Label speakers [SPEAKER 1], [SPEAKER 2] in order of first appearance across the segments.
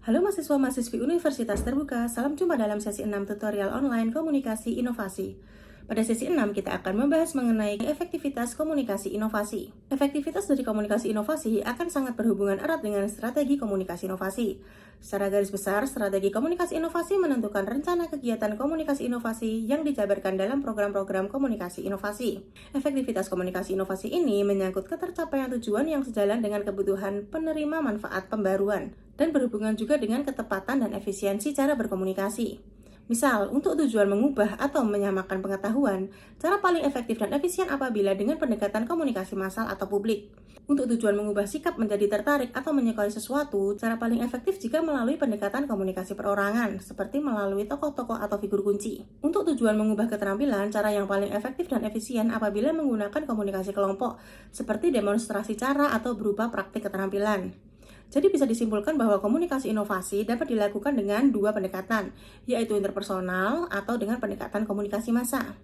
[SPEAKER 1] Halo mahasiswa-mahasiswi Universitas Terbuka, salam jumpa dalam sesi 6 tutorial online komunikasi inovasi. Pada sesi 6, kita akan membahas mengenai efektivitas komunikasi inovasi. Efektivitas dari komunikasi inovasi akan sangat berhubungan erat dengan strategi komunikasi inovasi. Secara garis besar, strategi komunikasi inovasi menentukan rencana kegiatan komunikasi inovasi yang dijabarkan dalam program-program komunikasi inovasi. Efektivitas komunikasi inovasi ini menyangkut ketercapaian tujuan yang sejalan dengan kebutuhan penerima manfaat pembaruan, dan berhubungan juga dengan ketepatan dan efisiensi cara berkomunikasi. Misal, untuk tujuan mengubah atau menyamakan pengetahuan, cara paling efektif dan efisien apabila dengan pendekatan komunikasi massal atau publik. Untuk tujuan mengubah sikap menjadi tertarik atau menyukai sesuatu, cara paling efektif jika melalui pendekatan komunikasi perorangan, seperti melalui tokoh-tokoh atau figur kunci. Untuk tujuan mengubah keterampilan, cara yang paling efektif dan efisien apabila menggunakan komunikasi kelompok, seperti demonstrasi cara atau berupa praktik keterampilan. Jadi bisa disimpulkan bahwa komunikasi inovasi dapat dilakukan dengan dua pendekatan, yaitu interpersonal atau dengan pendekatan komunikasi massa.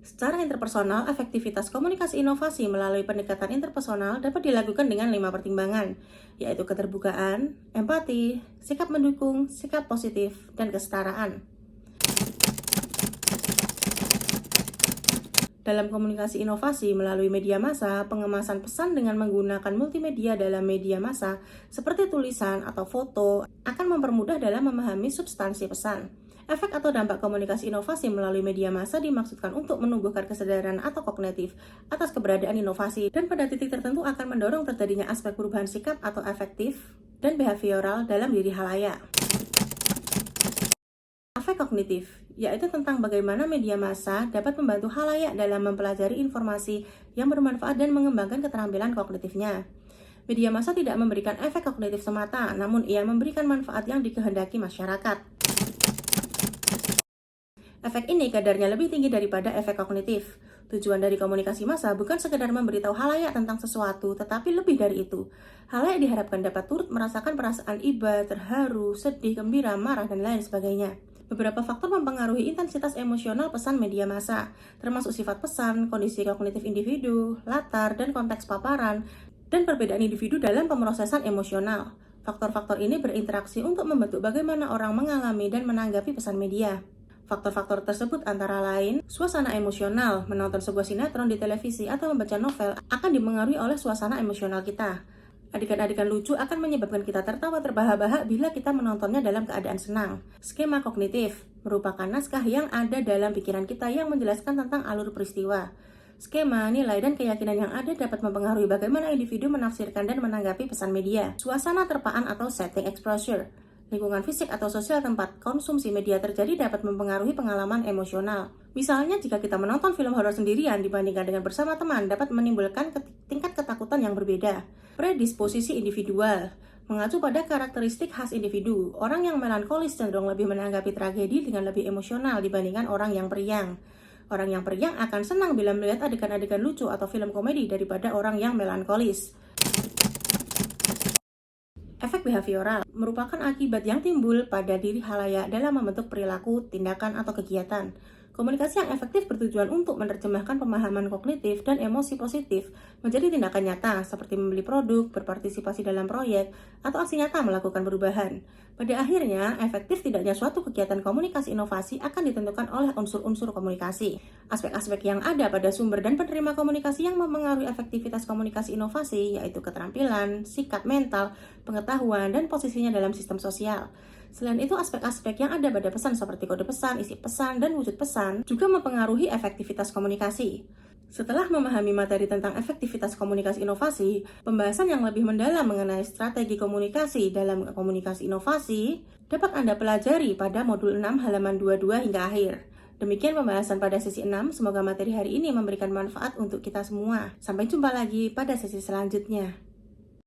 [SPEAKER 1] Secara interpersonal, efektivitas komunikasi inovasi melalui pendekatan interpersonal dapat dilakukan dengan 5 pertimbangan, yaitu keterbukaan, empati, sikap mendukung, sikap positif, dan kesetaraan. Dalam komunikasi inovasi melalui media massa, pengemasan pesan dengan menggunakan multimedia dalam media massa, seperti tulisan atau foto, akan mempermudah dalam memahami substansi pesan. Efek atau dampak komunikasi inovasi melalui media massa dimaksudkan untuk menumbuhkan kesadaran atau kognitif atas keberadaan inovasi, dan pada titik tertentu akan mendorong terjadinya aspek perubahan sikap atau afektif dan behavioral dalam diri khalayak. Efek kognitif, yaitu tentang bagaimana media massa dapat membantu khalayak dalam mempelajari informasi yang bermanfaat dan mengembangkan keterampilan kognitifnya. Media massa tidak memberikan efek kognitif semata, namun ia memberikan manfaat yang dikehendaki masyarakat. Efek ini kadarnya lebih tinggi daripada efek kognitif. Tujuan dari komunikasi massa bukan sekedar memberitahu khalayak tentang sesuatu, tetapi lebih dari itu. Khalayak diharapkan dapat turut merasakan perasaan iba, terharu, sedih, gembira, marah, dan lain sebagainya. Beberapa faktor mempengaruhi intensitas emosional pesan media massa, termasuk sifat pesan, kondisi kognitif individu, latar dan konteks paparan, dan perbedaan individu dalam pemrosesan emosional. Faktor-faktor ini berinteraksi untuk membentuk bagaimana orang mengalami dan menanggapi pesan media. Faktor-faktor tersebut antara lain, suasana emosional, menonton sebuah sinetron di televisi atau membaca novel akan dipengaruhi oleh suasana emosional kita. Adegan-adegan lucu akan menyebabkan kita tertawa terbahak-bahak bila kita menontonnya dalam keadaan senang. Skema kognitif merupakan naskah yang ada dalam pikiran kita yang menjelaskan tentang alur peristiwa. Skema, nilai, dan keyakinan yang ada dapat mempengaruhi bagaimana individu menafsirkan dan menanggapi pesan media. Suasana terpaan atau setting exposure. Lingkungan fisik atau sosial tempat konsumsi media terjadi dapat mempengaruhi pengalaman emosional. Misalnya, jika kita menonton film horor sendirian dibandingkan dengan bersama teman dapat menimbulkan tingkat ketakutan yang berbeda. Predisposisi individual mengacu pada karakteristik khas individu. Orang yang melankolis cenderung lebih menanggapi tragedi dengan lebih emosional dibandingkan orang yang periang. Orang yang periang akan senang bila melihat adegan-adegan lucu atau film komedi daripada orang yang melankolis. Efek behavioral merupakan akibat yang timbul pada diri khalayak dalam membentuk perilaku, tindakan, atau kegiatan. Komunikasi yang efektif bertujuan untuk menerjemahkan pemahaman kognitif dan emosi positif menjadi tindakan nyata seperti membeli produk, berpartisipasi dalam proyek, atau aksi nyata melakukan perubahan. Pada akhirnya, efektif tidaknya suatu kegiatan komunikasi inovasi akan ditentukan oleh unsur-unsur komunikasi. Aspek-aspek yang ada pada sumber dan penerima komunikasi yang mempengaruhi efektivitas komunikasi inovasi yaitu keterampilan, sikap mental, pengetahuan, dan posisinya dalam sistem sosial. Selain itu, aspek-aspek yang ada pada pesan seperti kode pesan, isi pesan, dan wujud pesan juga mempengaruhi efektivitas komunikasi. Setelah memahami materi tentang efektivitas komunikasi inovasi, pembahasan yang lebih mendalam mengenai strategi komunikasi dalam komunikasi inovasi dapat Anda pelajari pada modul 6 halaman 22 hingga akhir. Demikian pembahasan pada sesi 6, semoga materi hari ini memberikan manfaat untuk kita semua. Sampai jumpa lagi pada sesi selanjutnya.